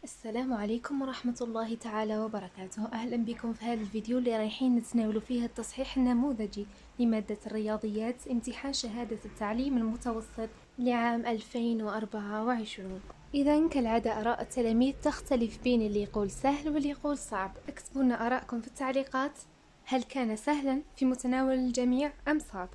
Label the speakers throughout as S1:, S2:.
S1: السلام عليكم ورحمة الله تعالى وبركاته. أهلا بكم في هذا الفيديو اللي رايحين نتناولوا فيه التصحيح النموذجي لمادة الرياضيات امتحان شهادة التعليم المتوسط لعام 2024. إذا كالعادة آراء التلاميذ تختلف بين اللي يقول سهل واللي يقول صعب. اكتبوا لنا آراءكم في التعليقات، هل كان سهلا في متناول الجميع أم صعب؟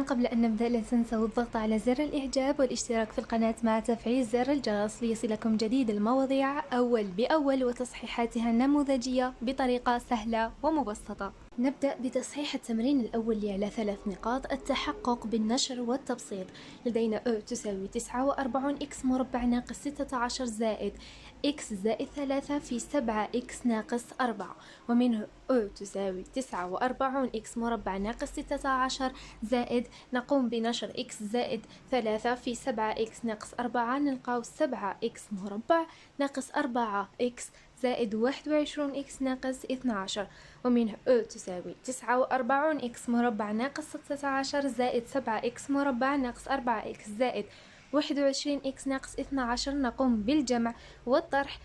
S1: قبل أن نبدأ لا تنسوا الضغط على زر الإعجاب والاشتراك في القناة مع تفعيل زر الجرس ليصلكم جديد المواضيع أول بأول وتصحيحاتها النموذجية بطريقة سهلة ومبسطة. نبدأ بتصحيح التمرين الأول اللي على 3 نقاط: التحقق بالنشر والتبسيط. لدينا أ تساوي 49 إكس مربع ناقص 16 زائد إكس زائد 3 في 7 إكس ناقص 4، ومنه أ تساوي 49 إكس مربع ناقص 16 زائد نقوم بنشر إكس زائد 3 في 7 إكس ناقص 4، نلقاو 7 إكس مربع ناقص 4 إكس زائد 21 إكس ناقص 12، ومنه أ تساوي 49 إكس مربع ناقص 16 زائد 7 إكس مربع ناقص 4 إكس زائد 21 إكس ناقص 12. نقوم بالجمع والطرح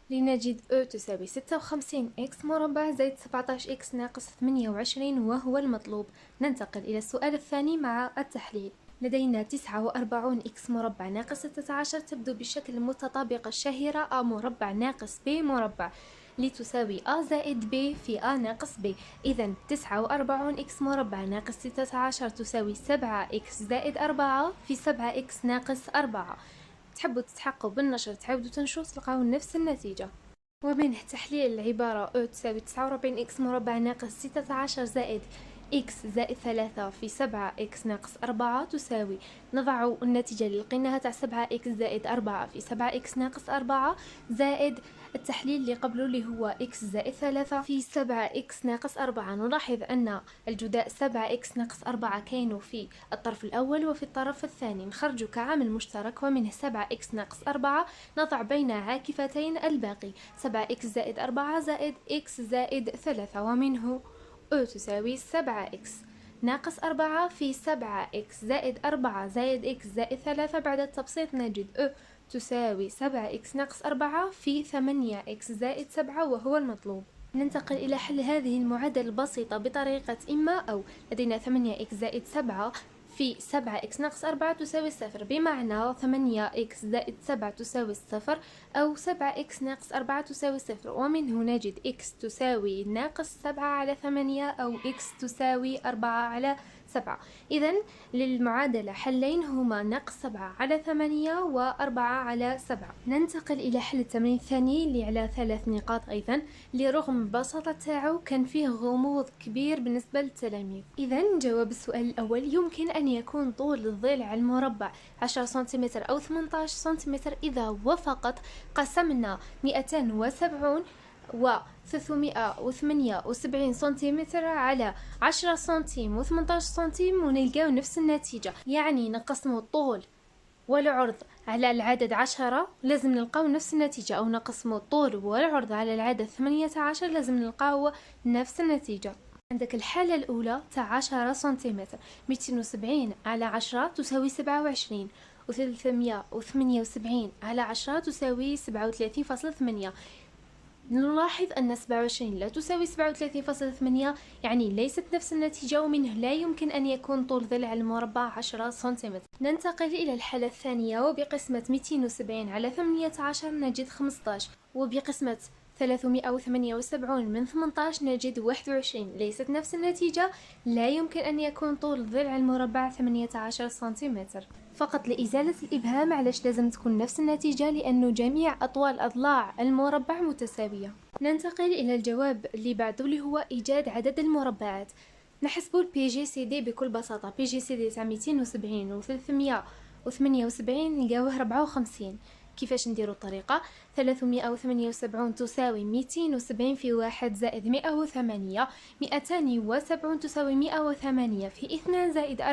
S1: لنجد أ تساوي 56 إكس مربع زائد 17 إكس ناقص 28 وهو المطلوب. ننتقل إلى السؤال الثاني مع التحليل. لدينا 49 إكس مربع ناقص 16 تبدو بالشكل المتطابق الشهيرة أ مربع ناقص ب مربع لتساوي أ زائد ب في أ ناقص ب. إذا 49 إكس مربع ناقص 16 تساوي 7 إكس زائد 4 في 7 إكس ناقص 4. تحبوا تتحققوا بالنشر تعاودوا تنشروا تلقاو نفس النتيجة. ومنه تحليل العبارة أ تساوي 49 إكس مربع ناقص 16 زائد إكس زائد 3 في 7 إكس ناقص 4 تساوي، نضع النتيجة اللي لقيناها تاع 7 إكس زائد 4 في 7 إكس ناقص 4 زائد التحليل اللي قبله اللي هو إكس زائد 3 في 7 إكس ناقص 4. نلاحظ أن الجداء 7 إكس ناقص 4 كانوا في الطرف الأول وفي الطرف الثاني، نخرج كعامل مشترك ومنه 7 إكس ناقص 4 نضع بين عاكفتين الباقي 7 إكس زائد 4 زائد إكس زائد 3، ومنه أ تساوي 7 إكس ناقص 4 في 7 إكس زائد 4 زائد إكس زائد 3. بعد التبسيط نجد أ تساوي 7 إكس ناقص 4 في 8 إكس زائد 7 وهو المطلوب. ننتقل إلى حل هذه المعادلة البسيطة بطريقة إما أو. لدينا 8 إكس زائد 7 في 7 إكس ناقص 4 تساوي 0، بمعنى 8 إكس زائد 7 تساوي 0 أو 7 إكس ناقص 4 تساوي 0، ومنه نجد إكس تساوي ناقص 7 على 8 أو إكس تساوي 4 على 7. إذا للمعادلة حلين هما ناقص 7 على 8 و4 على 7. ننتقل إلى حل التمرين الثاني اللي على 3 نقاط أيضا، اللي رغم البساطة تاعو كان فيه غموض كبير بالنسبة للتلاميذ. إذا جواب السؤال الأول: يمكن أن يكون طول الضلع المربع 10 سنتيمتر أو 18 سنتيمتر إذا وفقط قسمنا 270 و 378 سنتيمتر على 10 سنتيم و 18 سنتيم ونلقاو نفس النتيجة. يعني نقسم الطول والعرض على العدد 10 لازم نلقاو نفس النتيجة، أو نقسم الطول والعرض على العدد 18 لازم نلقاو نفس النتيجة. عندك الحالة الأولى تاع 10 سنتيمتر، 270 على 10 تساوي 27 و 378 على 10 تساوي 37.8. نلاحظ أن 27 لا تساوي 37.8، يعني ليست نفس النتيجة، ومنه لا يمكن أن يكون طول ضلع المربع 10 سنتيمتر. ننتقل إلى الحالة الثانية، وبقسمة 270 على 18 نجد 15، وبقسمة 378 من 18 نجد 21. ليست نفس النتيجة، لا يمكن أن يكون طول ضلع المربع 18 سنتيمتر. فقط لإزالة الإبهام علاش لازم تكون نفس النتيجة، لأنه جميع أطوال أضلاع المربع متساوية. ننتقل إلى الجواب اللي بعده اللي هو إيجاد عدد المربعات. نحسب البي جي سي دي بكل بساطة. بي جي سي دي تاع 270 و 378 نلقاوه 54. كيفاش نديرو الطريقة؟ 378 تساوي 270 في 1 زائد 108، 270 تساوي 108 في 2 زائد 54،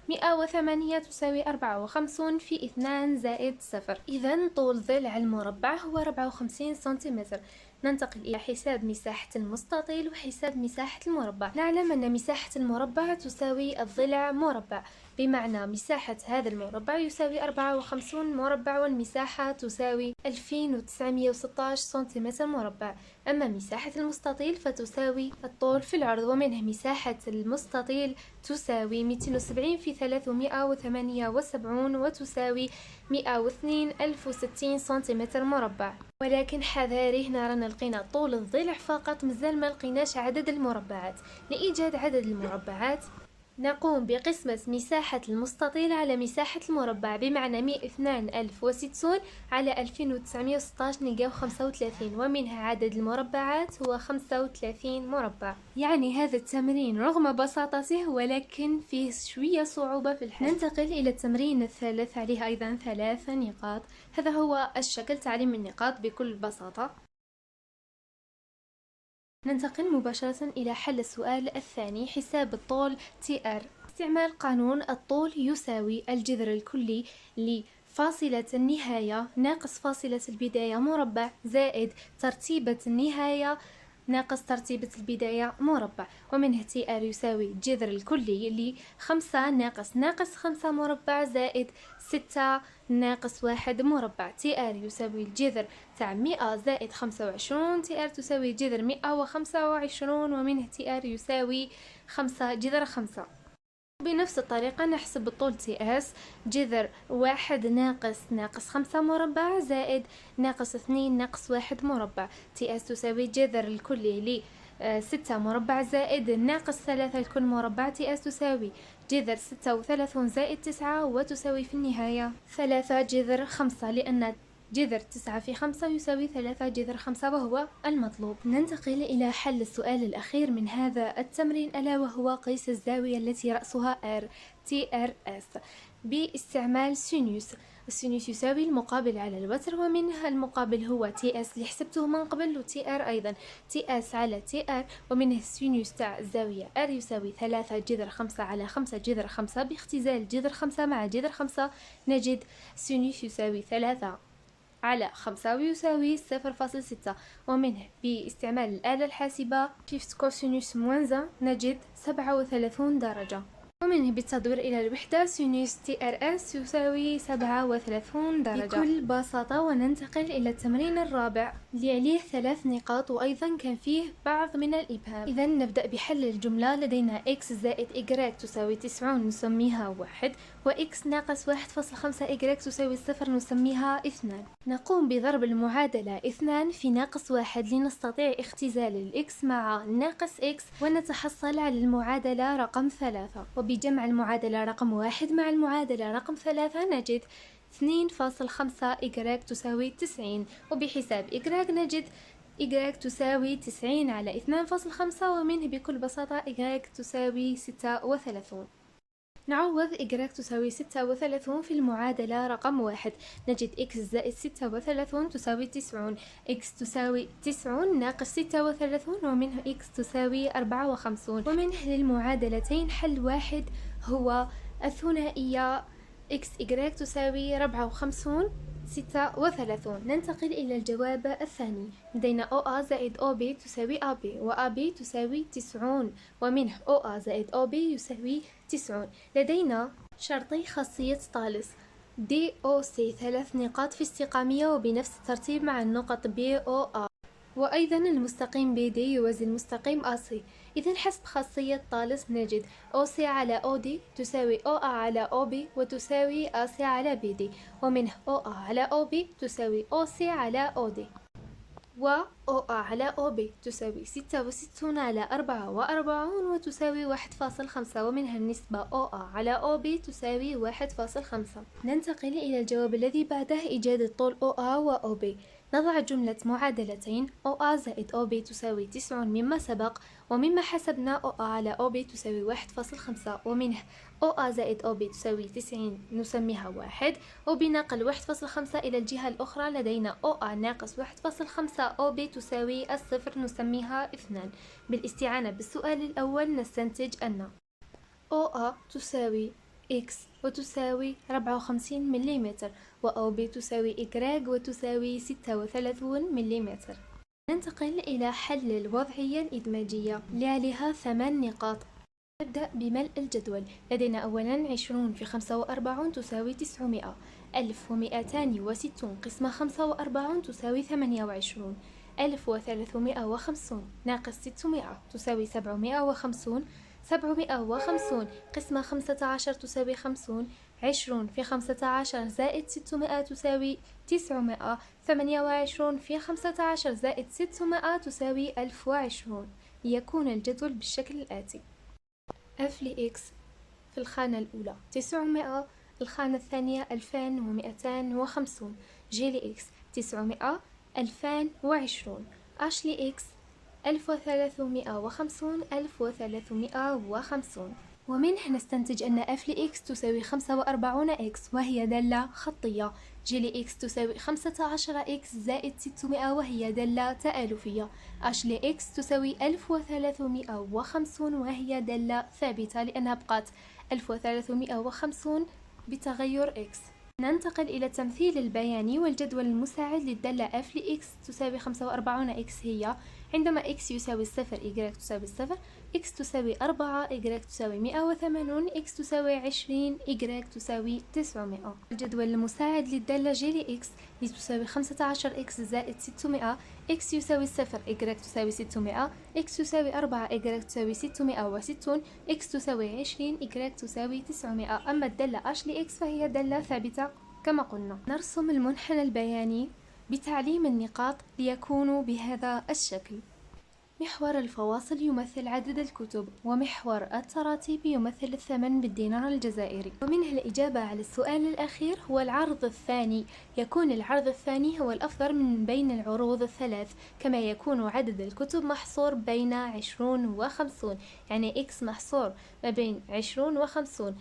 S1: 108 تساوي 54 في 2 زائد 0. إذا طول ضلع المربع هو 54 سنتيمتر. ننتقل إلى حساب مساحة المستطيل وحساب مساحة المربع. نعلم أن مساحة المربع تساوي الضلع مربع، بمعنى مساحة هذا المربع يساوي 54 مربع، والمساحة تساوي 2916 سنتيمتر مربع. أما مساحة المستطيل فتساوي الطول في العرض، ومنه مساحة المستطيل تساوي 270 في 378 وتساوي 102,060 سنتيمتر مربع. ولكن حذاري، هنا رانا لقينا طول الضلع فقط، مازال ما لقيناش عدد المربعات. لإيجاد عدد المربعات نقوم بقسمة مساحة المستطيل على مساحة المربع، بمعنى 102,060 على 2916 نلقاو 35، ومنها عدد المربعات هو 35 مربع. يعني هذا التمرين رغم بساطته ولكن فيه شوية صعوبة في الحل. ننتقل إلى التمرين الثالث، عليه أيضا 3 نقاط. هذا هو الشكل، تعليم النقاط بكل بساطة. ننتقل مباشرة إلى حل السؤال الثاني، حساب الطول TR. استعمال قانون الطول يساوي الجذر الكلي لفاصلة النهاية ناقص فاصلة البداية مربع زائد ترتيبة النهاية ناقص ترتيبة البداية مربع، ومنه TR يساوي الجذر الكلي ل5 ناقص 5 مربع زائد 6 ناقص 1 مربع. TR يساوي الجذر تاع 100 زائد 25. TR تساوي جذر 125، ومنه TR يساوي 5 جذر 5. بنفس الطريقة نحسب الطول TS، جذر 1 ناقص 5 مربع زائد ناقص 2 ناقص 1 مربع. TS تساوي جذر الكلي ل6 مربع زائد ناقص 3 لكل مربع. TS تساوي جذر 36 زائد 9 وتساوي في النهاية 3 جذر 5، لأن جذر 9 في 5 يساوي 3 جذر 5، وهو المطلوب. ننتقل إلى حل السؤال الأخير من هذا التمرين، ألا وهو قيس الزاوية التي رأسها R TRS باستعمال سينوس. السينوس يساوي المقابل على الوتر، ومنها المقابل هو TS اللي حسبته من قبل، و TR أيضا TS على TR، ومنه السينوس تاع الزاوية R يساوي 3 جذر 5 على 5 جذر 5. باختزال جذر 5 مع جذر 5 نجد سينوس يساوي 3 على 5 ويساوي 0.6، ومنه باستعمال الآلة الحاسبة شيفت كوسينوس موان نجد 37 درجة، ومنه بالتدوير إلى الوحدة سينوس TRS يساوي 37 درجة بكل بساطة. وننتقل إلى التمرين الرابع اللي عليه 3 نقاط، وأيضا كان فيه بعض من الإبهام. إذا نبدأ بحل الجملة. لدينا x زائد y تساوي 90 نسميها 1، و x ناقص 1.5 y تساوي 0 نسميها 2. نقوم بضرب المعادلة 2 في ناقص 1 لنستطيع اختزال الإكس مع ناقص x، ونتحصل على المعادلة رقم 3. وبجمع المعادلة رقم 1 مع المعادلة رقم 3 نجد 2.5 y تساوي 90، وبحساب y نجد y تساوي 90 على 2.5، ومنه بكل بساطة y تساوي 36. نعوض y تساوي 36 في المعادلة رقم 1، نجد x زائد 36 تساوي 90، x تساوي 90 ناقص 36، ومنه x تساوي 54. ومنه للمعادلتين حل واحد هو الثنائية x y تساوي 54 36. ننتقل إلى الجواب الثاني. لدينا OA زائد OB تساوي AB، وAB تساوي 90، ومنه OA زائد OB يساوي 90. لدينا شرطي خاصية طالس DOC 3 نقاط في استقامية وبنفس الترتيب مع النقط BOA، وأيضا المستقيم BD يوازي المستقيم AC. إذا حسب خاصية طالس نجد OC على OD تساوي OA على OB وتساوي AC على BD، ومنه OA على OB تساوي OC على OD، و OA على OB تساوي 66 على 44 وتساوي 1.5، ومنها النسبة OA على OB تساوي 1.5. ننتقل إلى الجواب الذي بعده، إيجاد الطول OA و OB. نضع جملة معادلتين OA زائد OB تساوي 90 مما سبق، ومما حسبنا OA على OB تساوي 1.5، ومنه OA زائد OB تساوي 90 نسميها 1، وبنقل 1.5 إلى الجهة الأخرى لدينا OA ناقص 1.5 OB تساوي 0 نسميها 2. بالاستعانة بالسؤال الأول نستنتج أن OA تساوي X وتساوي 54 ملم، و B تساوي Y وتساوي 36 ملم. ننتقل إلى حل الوضعية الإدماجية اللي عليها 8 نقاط. نبدأ بملء الجدول. لدينا أولا 20 في 45 تساوي 900. 1260 قسمة 45 تساوي 28. 1350 ناقص 600 تساوي 750. 750 قسمة 15 تساوي 50. 20 في 15 زائد 600 تساوي 900. 28 في 15 زائد 600 تساوي 1020. يكون الجدول بالشكل الآتي: F لإكس في الخانة الأولى 900، الخانة الثانية 2250. G لإكس 900 2020. H لإكس 1350 1350. ومنه نستنتج أن F لإكس تساوي 45 إكس وهي دالة خطية. G لإكس تساوي 15 إكس زائد 600 وهي دالة تآلفية. H لإكس تساوي 1350 وهي دالة ثابتة لأنها بقات 1350 بتغير إكس. ننتقل إلى التمثيل البياني والجدول المساعد للدالة F لإكس تساوي 45 إكس هي: عندما x يساوي 0 y تساوي 0، x تساوي 4 y تساوي 180، x تساوي 20 y تساوي 900. الجدول المساعد للدالة G لإكس لتساوي 15 x زائد 600، x يساوي 0 y تساوي 600، x تساوي 4 y تساوي 660، x تساوي 20 y تساوي 900. أما الدالة H لإكس فهي دالة ثابتة كما قلنا. نرسم المنحنى البياني بتعليم النقاط ليكونوا بهذا الشكل. محور الفواصل يمثل عدد الكتب، ومحور التراتيب يمثل الثمن بالدينار الجزائري. ومنها الإجابة على السؤال الأخير هو العرض الثاني. يكون العرض الثاني هو الأفضل من بين العروض الثلاث، كما يكون عدد الكتب محصور بين 20 و50، يعني X محصور ما بين 20 و50،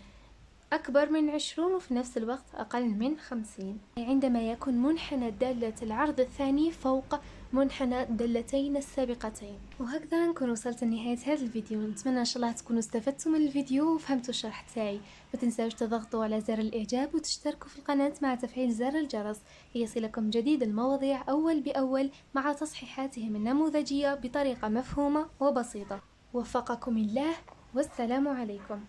S1: أكبر من 20 وفي نفس الوقت أقل من 50. عندما يكون منحنى دالة العرض الثاني فوق منحنى الدالتين السابقتين. وهكذا نكون وصلت لنهاية هذا الفيديو. نتمنى إن شاء الله تكونوا استفدتوا من الفيديو وفهمتوا الشرح تاعي. ما تنساوش تضغطوا على زر الإعجاب وتشتركوا في القناة مع تفعيل زر الجرس ليصلكم جديد المواضيع أول بأول مع تصحيحاتهم النموذجية بطريقة مفهومة وبسيطة. وفقكم الله، والسلام عليكم.